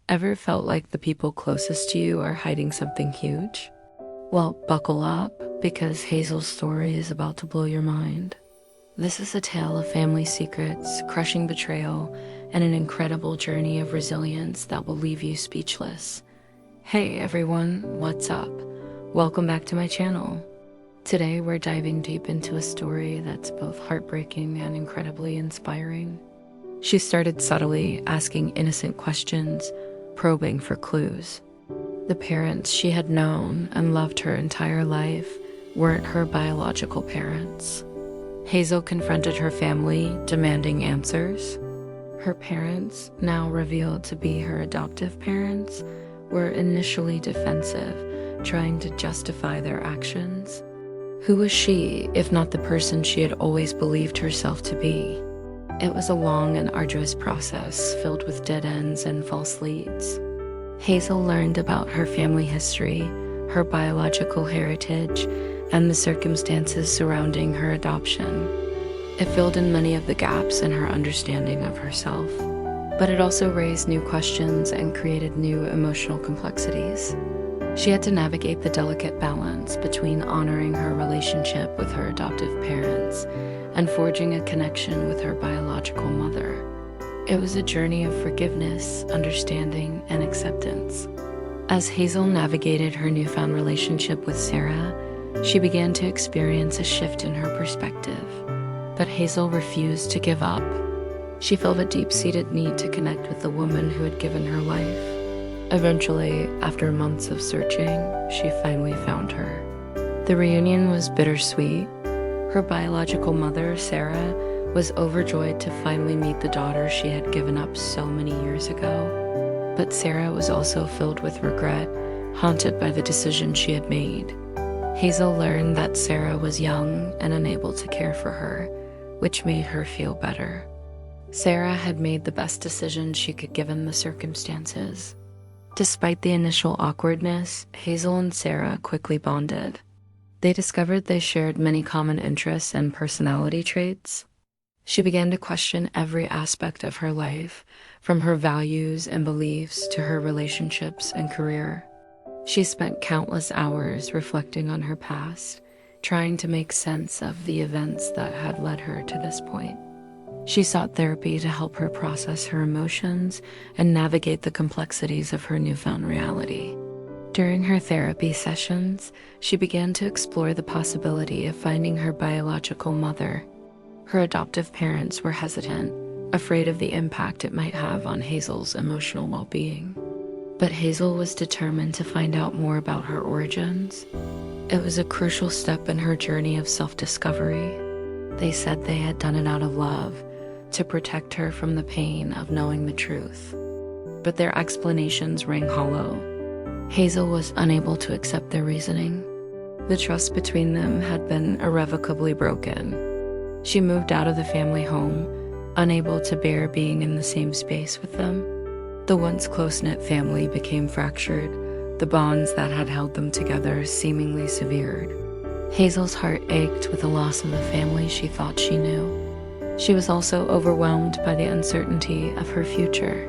Ever felt like the people closest to you are hiding something huge? Well, buckle up, because Hazel's story is about to blow your mind. This is a tale of family secrets, crushing betrayal, and an incredible journey of resilience that will leave you speechless. Hey everyone, what's up? Welcome back to my channel. Today we're diving deep into a story that's both heartbreaking and incredibly inspiring. She started subtly asking innocent questions, probing for clues. The parents she had known and loved her entire life weren't her biological parents. Hazel confronted her family, demanding answers. Her parents, now revealed to be her adoptive parents, were initially defensive, trying to justify their actions. Who was she, if not the person she had always believed herself to be? It was a long and arduous process filled with dead ends and false leads. Hazel learned about her family history, her biological heritage, and the circumstances surrounding her adoption. It filled in many of the gaps in her understanding of herself, but it also raised new questions and created new emotional complexities. She had to navigate the delicate balance between honoring her relationship with her adoptive parents and forging a connection with her biological mother. It was a journey of forgiveness, understanding, and acceptance. As Hazel navigated her newfound relationship with Sarah, she began to experience a shift in her perspective. But Hazel refused to give up. She felt a deep-seated need to connect with the woman who had given her life. Eventually, after months of searching, she finally found her. The reunion was bittersweet. Her biological mother, Sarah, was overjoyed to finally meet the daughter she had given up so many years ago. But Sarah was also filled with regret, haunted by the decision she had made. Hazel learned that Sarah was young and unable to care for her, which made her feel better. Sarah had made the best decision she could given the circumstances. Despite the initial awkwardness, Hazel and Sarah quickly bonded. They discovered they shared many common interests and personality traits. She began to question every aspect of her life, from her values and beliefs to her relationships and career. She spent countless hours reflecting on her past, trying to make sense of the events that had led her to this point. She sought therapy to help her process her emotions and navigate the complexities of her newfound reality. During her therapy sessions, she began to explore the possibility of finding her biological mother. Her adoptive parents were hesitant, afraid of the impact it might have on Hazel's emotional well-being. But Hazel was determined to find out more about her origins. It was a crucial step in her journey of self-discovery. They said they had done it out of love, to protect her from the pain of knowing the truth. But their explanations rang hollow. Hazel was unable to accept their reasoning. The trust between them had been irrevocably broken. She moved out of the family home, unable to bear being in the same space with them. The once close-knit family became fractured, the bonds that had held them together seemingly severed. Hazel's heart ached with the loss of the family she thought she knew. She was also overwhelmed by the uncertainty of her future.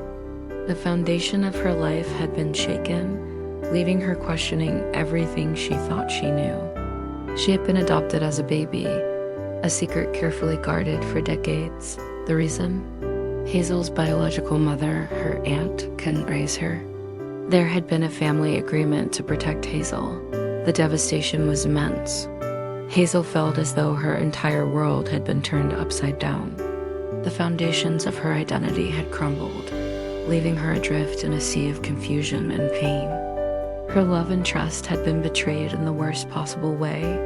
The foundation of her life had been shaken, leaving her questioning everything she thought she knew. She had been adopted as a baby, a secret carefully guarded for decades. The reason? Hazel's biological mother, her aunt, couldn't raise her. There had been a family agreement to protect Hazel. The devastation was immense. Hazel felt as though her entire world had been turned upside down. The foundations of her identity had crumbled, leaving her adrift in a sea of confusion and pain. Her love and trust had been betrayed in the worst possible way.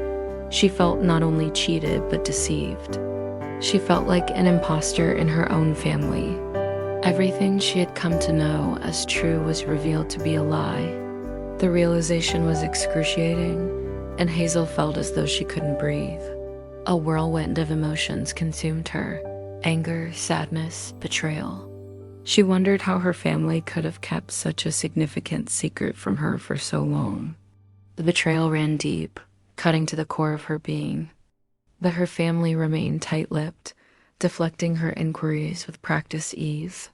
She felt not only cheated but deceived. She felt like an imposter in her own family. Everything she had come to know as true was revealed to be a lie. The realization was excruciating, and Hazel felt as though she couldn't breathe. A whirlwind of emotions consumed her: anger, sadness, betrayal. She wondered how her family could have kept such a significant secret from her for so long. The betrayal ran deep, cutting to the core of her being. But her family remained tight-lipped, deflecting her inquiries with practiced ease.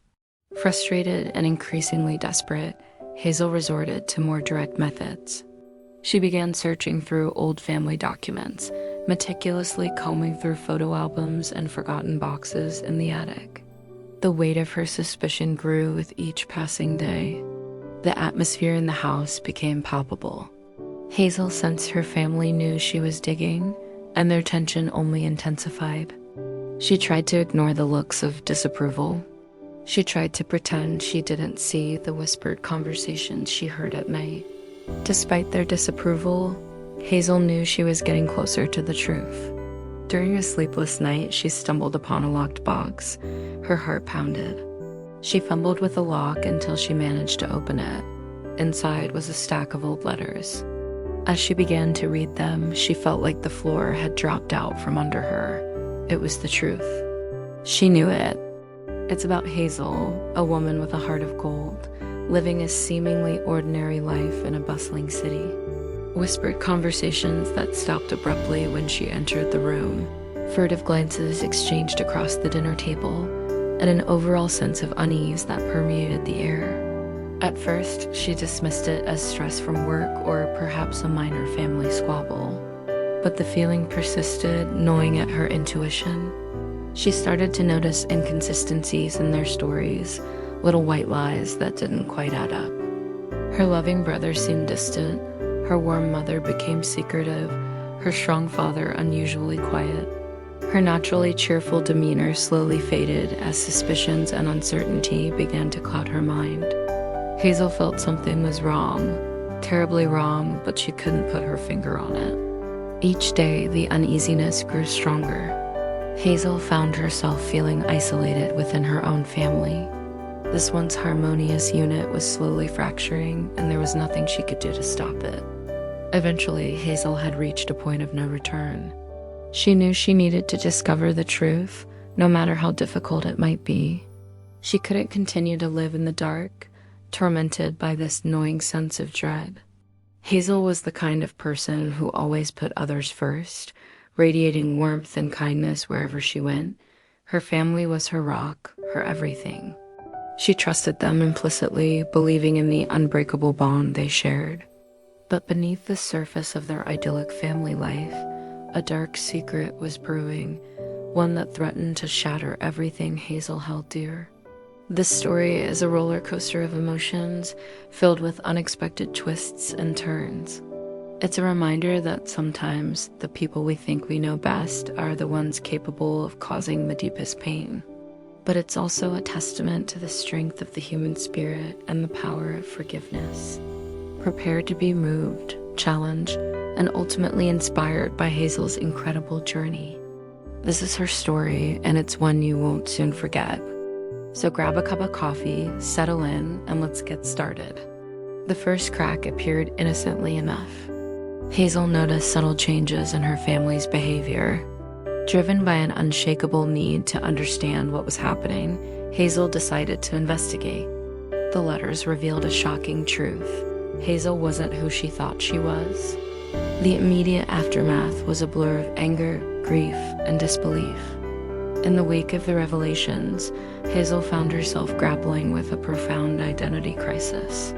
Frustrated and increasingly desperate, Hazel resorted to more direct methods. She began searching through old family documents, meticulously combing through photo albums and forgotten boxes in the attic. The weight of her suspicion grew with each passing day. The atmosphere in the house became palpable. Hazel sensed her family knew she was digging, and their tension only intensified. She tried to ignore the looks of disapproval. She tried to pretend she didn't see the whispered conversations she heard at night. Despite their disapproval, Hazel knew she was getting closer to the truth. During a sleepless night, she stumbled upon a locked box. Her heart pounded. She fumbled with the lock until she managed to open it. Inside was a stack of old letters. As she began to read them, she felt like the floor had dropped out from under her. It was the truth. She knew it. It's about Hazel, a woman with a heart of gold, living a seemingly ordinary life in a bustling city. Whispered conversations that stopped abruptly when she entered the room, furtive glances exchanged across the dinner table, and an overall sense of unease that permeated the air. At first, she dismissed it as stress from work or perhaps a minor family squabble. But the feeling persisted, gnawing at her intuition. She started to notice inconsistencies in their stories, little white lies that didn't quite add up. Her loving brother seemed distant, her warm mother became secretive, her strong father unusually quiet. Her naturally cheerful demeanor slowly faded as suspicions and uncertainty began to cloud her mind. Hazel felt something was wrong, terribly wrong, but she couldn't put her finger on it. Each day, the uneasiness grew stronger. Hazel found herself feeling isolated within her own family. This once harmonious unit was slowly fracturing, and there was nothing she could do to stop it. Eventually, Hazel had reached a point of no return. She knew she needed to discover the truth, no matter how difficult it might be. She couldn't continue to live in the dark, tormented by this gnawing sense of dread. Hazel was the kind of person who always put others first, radiating warmth and kindness wherever she went. Her family was her rock, her everything. She trusted them implicitly, believing in the unbreakable bond they shared. But beneath the surface of their idyllic family life, a dark secret was brewing, one that threatened to shatter everything Hazel held dear. This story is a roller coaster of emotions, filled with unexpected twists and turns. It's a reminder that sometimes the people we think we know best are the ones capable of causing the deepest pain. But it's also a testament to the strength of the human spirit and the power of forgiveness. Prepare to be moved, challenged, and ultimately inspired by Hazel's incredible journey. This is her story, and it's one you won't soon forget. So grab a cup of coffee, settle in, and let's get started. The first crack appeared innocently enough. Hazel noticed subtle changes in her family's behavior. Driven by an unshakable need to understand what was happening, Hazel decided to investigate. The letters revealed a shocking truth. Hazel wasn't who she thought she was. The immediate aftermath was a blur of anger, grief, and disbelief. In the wake of the revelations, Hazel found herself grappling with a profound identity crisis.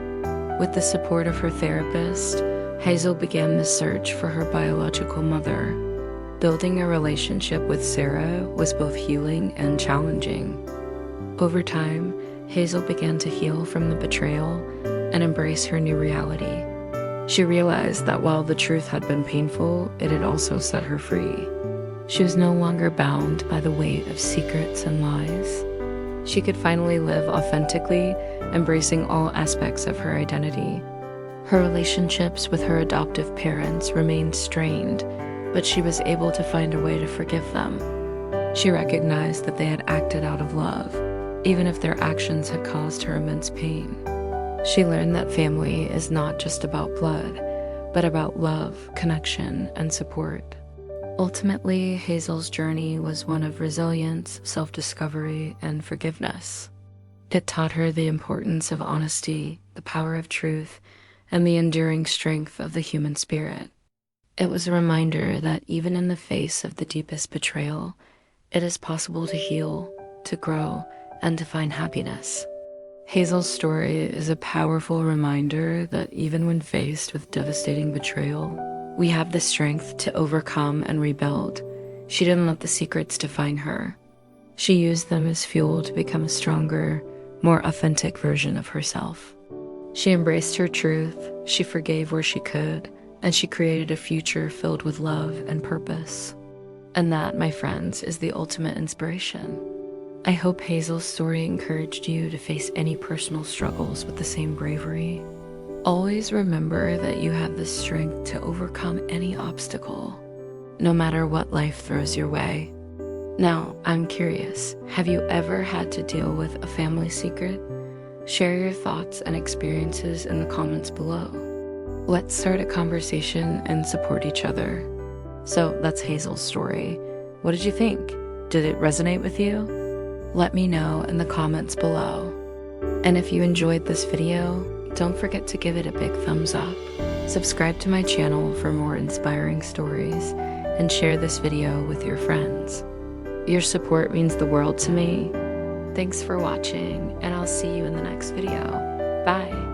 With the support of her therapist, Hazel began the search for her biological mother. Building a relationship with Sarah was both healing and challenging. Over time, Hazel began to heal from the betrayal and embrace her new reality. She realized that while the truth had been painful, it had also set her free. She was no longer bound by the weight of secrets and lies. She could finally live authentically, embracing all aspects of her identity. Her relationships with her adoptive parents remained strained, but she was able to find a way to forgive them. She recognized that they had acted out of love, even if their actions had caused her immense pain. She learned that family is not just about blood, but about love, connection, and support. Ultimately, Hazel's journey was one of resilience, self-discovery, and forgiveness. It taught her the importance of honesty, the power of truth, and the enduring strength of the human spirit. It was a reminder that even in the face of the deepest betrayal, it is possible to heal, to grow, and to find happiness. Hazel's story is a powerful reminder that even when faced with devastating betrayal, we have the strength to overcome and rebuild. She didn't let the secrets define her. She used them as fuel to become a stronger, more authentic version of herself. She embraced her truth, she forgave where she could, and she created a future filled with love and purpose. And that, my friends, is the ultimate inspiration. I hope Hazel's story encouraged you to face any personal struggles with the same bravery. Always remember that you have the strength to overcome any obstacle, no matter what life throws your way. Now, I'm curious, have you ever had to deal with a family secret? Share your thoughts and experiences in the comments below. Let's start a conversation and support each other. So that's Hazel's story. What did you think? Did it resonate with you? Let me know in the comments below. And if you enjoyed this video, don't forget to give it a big thumbs up. Subscribe to my channel for more inspiring stories and share this video with your friends. Your support means the world to me. Thanks for watching, and I'll see you in the next video. Bye.